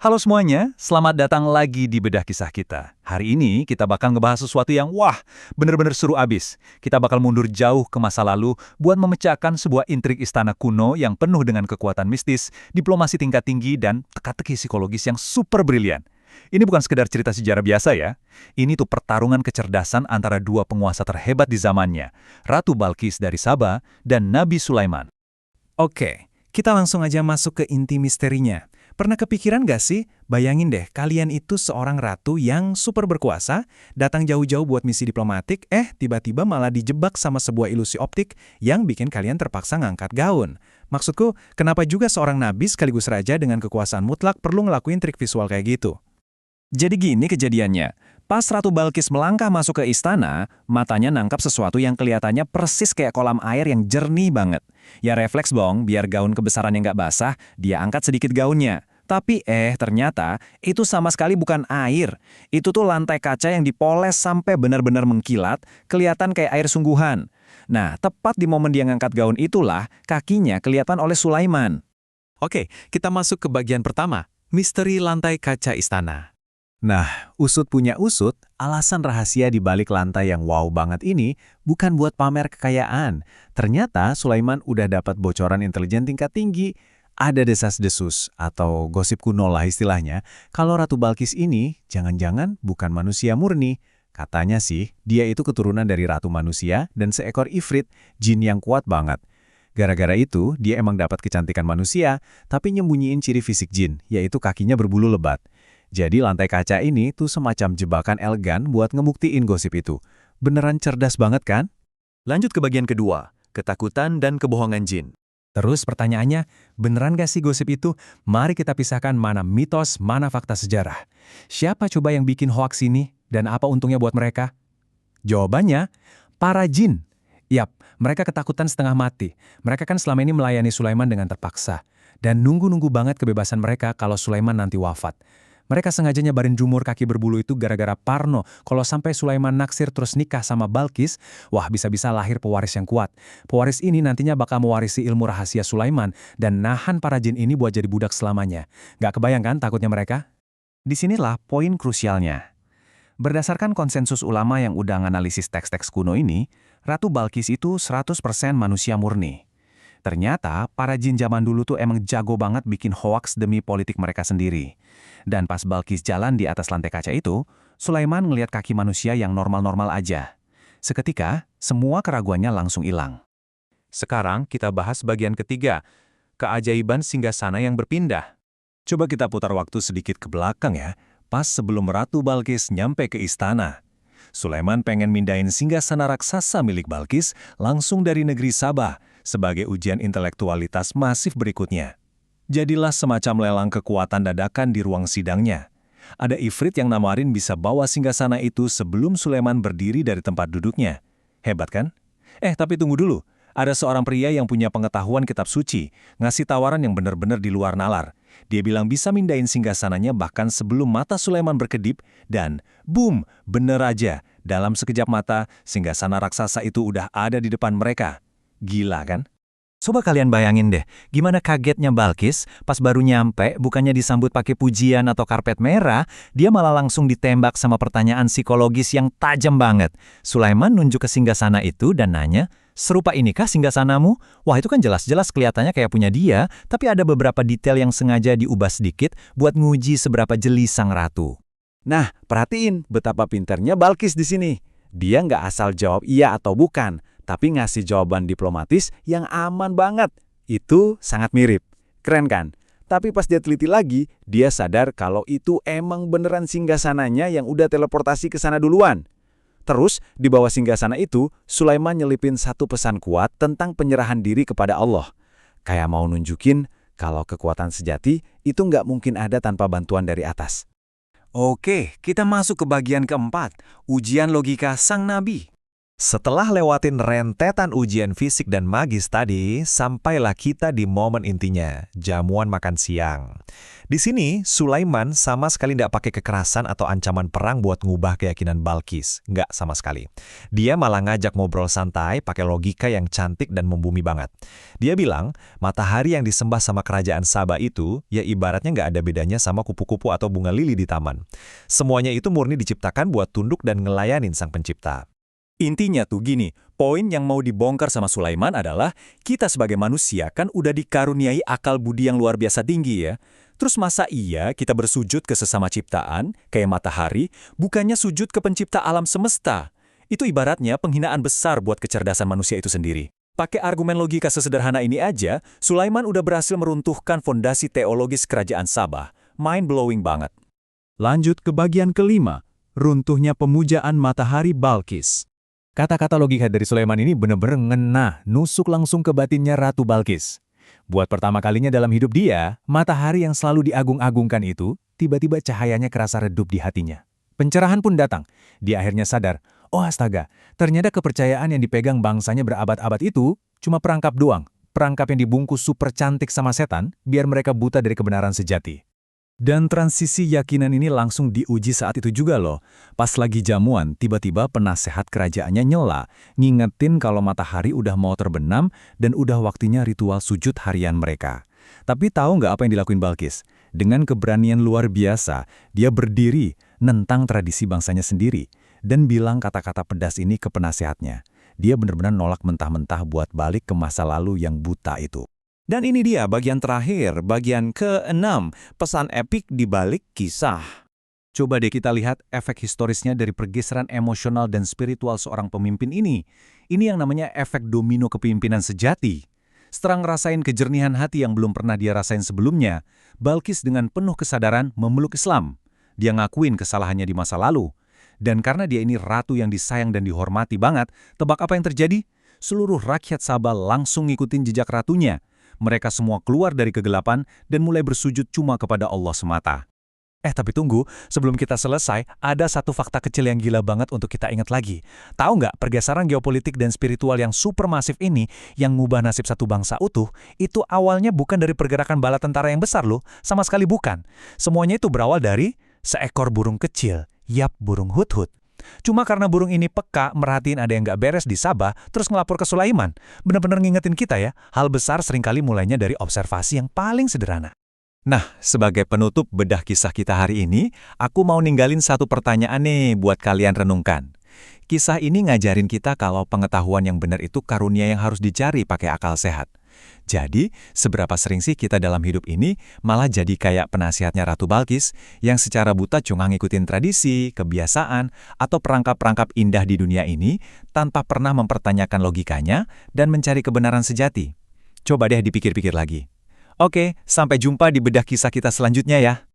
Halo semuanya, selamat datang lagi di Bedah Kisah Kita. Hari ini kita bakal ngebahas sesuatu yang bener-bener seru abis. Kita bakal mundur jauh ke masa lalu buat memecahkan sebuah intrik istana kuno yang penuh dengan kekuatan mistis, diplomasi tingkat tinggi, dan teka-teki psikologis yang super brilian. Ini bukan sekedar cerita sejarah biasa ya. Ini tuh pertarungan kecerdasan antara dua penguasa terhebat di zamannya, Ratu Balkis dari Sabah dan Nabi Sulaiman. Oke, kita langsung aja masuk ke inti misterinya. Pernah kepikiran gak sih? Bayangin deh, kalian itu seorang ratu yang super berkuasa, datang jauh-jauh buat misi diplomatik, tiba-tiba malah dijebak sama sebuah ilusi optik yang bikin kalian terpaksa ngangkat gaun. Maksudku, kenapa juga seorang nabi sekaligus raja dengan kekuasaan mutlak perlu ngelakuin trik visual kayak gitu? Jadi gini kejadiannya, pas Ratu Balkis melangkah masuk ke istana, matanya nangkap sesuatu yang kelihatannya persis kayak kolam air yang jernih banget. Ya refleks bong, biar gaun kebesarannya nggak basah, dia angkat sedikit gaunnya. Tapi ternyata itu sama sekali bukan air. Itu tuh lantai kaca yang dipoles sampai benar-benar mengkilat, kelihatan kayak air sungguhan. Nah, tepat di momen dia ngangkat gaun itulah, kakinya kelihatan oleh Sulaiman. Oke, kita masuk ke bagian pertama, misteri lantai kaca istana. Nah, usut punya usut, alasan rahasia di balik lantai yang wow banget ini bukan buat pamer kekayaan. Ternyata Sulaiman udah dapat bocoran intelijen tingkat tinggi. Ada desas-desus atau gosip kuno lah istilahnya, kalau Ratu Balkis ini jangan-jangan bukan manusia murni. Katanya sih, dia itu keturunan dari ratu manusia dan seekor ifrit, jin yang kuat banget. Gara-gara itu, dia emang dapat kecantikan manusia, tapi nyembunyiin ciri fisik jin, yaitu kakinya berbulu lebat. Jadi lantai kaca ini tuh semacam jebakan elegan buat ngebuktiin gosip itu. Beneran cerdas banget kan? Lanjut ke bagian kedua, ketakutan dan kebohongan jin. Terus pertanyaannya, beneran gak sih gosip itu? Mari kita pisahkan mana mitos, mana fakta sejarah. Siapa coba yang bikin hoaks ini? Dan apa untungnya buat mereka? Jawabannya, para jin. Yap, mereka ketakutan setengah mati. Mereka kan selama ini melayani Sulaiman dengan terpaksa. Dan nunggu-nunggu banget kebebasan mereka kalau Sulaiman nanti wafat. Mereka sengaja nyebarin jumur kaki berbulu itu gara-gara parno. Kalau sampai Sulaiman naksir terus nikah sama Balkis, bisa-bisa lahir pewaris yang kuat. Pewaris ini nantinya bakal mewarisi ilmu rahasia Sulaiman dan nahan para jin ini buat jadi budak selamanya. Gak kebayang kan takutnya mereka? Disinilah poin krusialnya. Berdasarkan konsensus ulama yang udah nganalisis teks-teks kuno ini, Ratu Balkis itu 100% manusia murni. Ternyata, para jin zaman dulu tuh emang jago banget bikin hoaks demi politik mereka sendiri. Dan pas Balkis jalan di atas lantai kaca itu, Sulaiman ngelihat kaki manusia yang normal-normal aja. Seketika, semua keraguannya langsung hilang. Sekarang kita bahas bagian ketiga, keajaiban singgasana yang berpindah. Coba kita putar waktu sedikit ke belakang ya, pas sebelum Ratu Balkis nyampe ke istana. Sulaiman pengen mindahin singgasana raksasa milik Balkis langsung dari negeri Sabah sebagai ujian intelektualitas masif berikutnya. Jadilah semacam lelang kekuatan dadakan di ruang sidangnya. Ada ifrit yang nawarin bisa bawa singgasana itu sebelum Sulaiman berdiri dari tempat duduknya. Hebat kan? Tapi tunggu dulu. Ada seorang pria yang punya pengetahuan kitab suci, ngasih tawaran yang benar-benar di luar nalar. Dia bilang bisa mindahin singgasananya bahkan sebelum mata Sulaiman berkedip, dan boom, bener aja. Dalam sekejap mata, singgasana raksasa itu udah ada di depan mereka. Gila kan? Coba kalian bayangin deh, gimana kagetnya Balkis pas baru nyampe, bukannya disambut pakai pujian atau karpet merah, dia malah langsung ditembak sama pertanyaan psikologis yang tajam banget. Sulaiman nunjuk ke singgasana itu dan nanya, "Serupa inikah singgasanamu?" Wah, itu kan jelas-jelas kelihatannya kayak punya dia, tapi ada beberapa detail yang sengaja diubah sedikit buat nguji seberapa jeli sang ratu. Nah, perhatiin betapa pinternya Balkis di sini. Dia nggak asal jawab iya atau bukan, tapi ngasih jawaban diplomatis yang aman banget. Itu sangat mirip. Keren kan? Tapi pas dia teliti lagi, dia sadar kalau itu emang beneran singgasananya yang udah teleportasi ke sana duluan. Terus, di bawah singgasana itu, Sulaiman nyelipin satu pesan kuat tentang penyerahan diri kepada Allah. Kayak mau nunjukin kalau kekuatan sejati itu nggak mungkin ada tanpa bantuan dari atas. Oke, kita masuk ke bagian keempat, ujian logika sang nabi. Setelah lewatin rentetan ujian fisik dan magis tadi, sampailah kita di momen intinya, jamuan makan siang. Di sini, Sulaiman sama sekali tidak pakai kekerasan atau ancaman perang buat ngubah keyakinan Balkis. Nggak sama sekali. Dia malah ngajak ngobrol santai pakai logika yang cantik dan membumi banget. Dia bilang, matahari yang disembah sama kerajaan Sabah itu, ya ibaratnya nggak ada bedanya sama kupu-kupu atau bunga lili di taman. Semuanya itu murni diciptakan buat tunduk dan ngelayanin sang pencipta. Intinya tuh gini, poin yang mau dibongkar sama Sulaiman adalah kita sebagai manusia kan udah dikaruniai akal budi yang luar biasa tinggi ya. Terus masa iya kita bersujud ke sesama ciptaan, kayak matahari, bukannya sujud ke pencipta alam semesta? Itu ibaratnya penghinaan besar buat kecerdasan manusia itu sendiri. Pakai argumen logika sesederhana ini aja, Sulaiman udah berhasil meruntuhkan fondasi teologis kerajaan Sabah. Mind-blowing banget. Lanjut ke bagian kelima, runtuhnya pemujaan matahari Balkis. Kata-kata logika dari Sulaiman ini benar-benar ngena, nusuk langsung ke batinnya Ratu Balkis. Buat pertama kalinya dalam hidup dia, matahari yang selalu diagung-agungkan itu, tiba-tiba cahayanya kerasa redup di hatinya. Pencerahan pun datang. Dia akhirnya sadar, oh astaga, ternyata kepercayaan yang dipegang bangsanya berabad-abad itu cuma perangkap doang. Perangkap yang dibungkus super cantik sama setan, biar mereka buta dari kebenaran sejati. Dan transisi yakinan ini langsung diuji saat itu juga loh. Pas lagi jamuan, tiba-tiba penasehat kerajaannya nyela, ngingetin kalau matahari udah mau terbenam dan udah waktunya ritual sujud harian mereka. Tapi tahu nggak apa yang dilakuin Balkis? Dengan keberanian luar biasa, dia berdiri, nentang tradisi bangsanya sendiri, dan bilang kata-kata pedas ini ke penasehatnya. Dia benar-benar nolak mentah-mentah buat balik ke masa lalu yang buta itu. Dan ini dia bagian terakhir, bagian ke-6, pesan epik di balik kisah. Coba deh kita lihat efek historisnya dari pergeseran emosional dan spiritual seorang pemimpin ini. Ini yang namanya efek domino kepemimpinan sejati. Setelah ngerasain kejernihan hati yang belum pernah dia rasain sebelumnya, Balkis dengan penuh kesadaran memeluk Islam. Dia ngakuin kesalahannya di masa lalu. Dan karena dia ini ratu yang disayang dan dihormati banget, tebak apa yang terjadi? Seluruh rakyat Sabah langsung ngikutin jejak ratunya. Mereka semua keluar dari kegelapan dan mulai bersujud cuma kepada Allah semata. Tapi tunggu, sebelum kita selesai, ada satu fakta kecil yang gila banget untuk kita ingat lagi. Tahu nggak, pergeseran geopolitik dan spiritual yang supermasif ini, yang ngubah nasib satu bangsa utuh, itu awalnya bukan dari pergerakan bala tentara yang besar loh, sama sekali bukan. Semuanya itu berawal dari seekor burung kecil, yap burung hut-hut. Cuma karena burung ini peka merhatiin ada yang nggak beres di Sabah, terus ngelapor ke Sulaiman. Benar-benar ngingetin kita ya, hal besar seringkali mulainya dari observasi yang paling sederhana. Nah, sebagai penutup bedah kisah kita hari ini, aku mau ninggalin satu pertanyaan nih buat kalian renungkan. Kisah ini ngajarin kita kalau pengetahuan yang benar itu karunia yang harus dicari pakai akal sehat. Jadi, seberapa sering sih kita dalam hidup ini malah jadi kayak penasihatnya Ratu Balkis yang secara buta cuma ngikutin tradisi, kebiasaan, atau perangkap-perangkap indah di dunia ini tanpa pernah mempertanyakan logikanya dan mencari kebenaran sejati. Coba deh dipikir-pikir lagi. Oke, sampai jumpa di bedah kisah kita selanjutnya ya.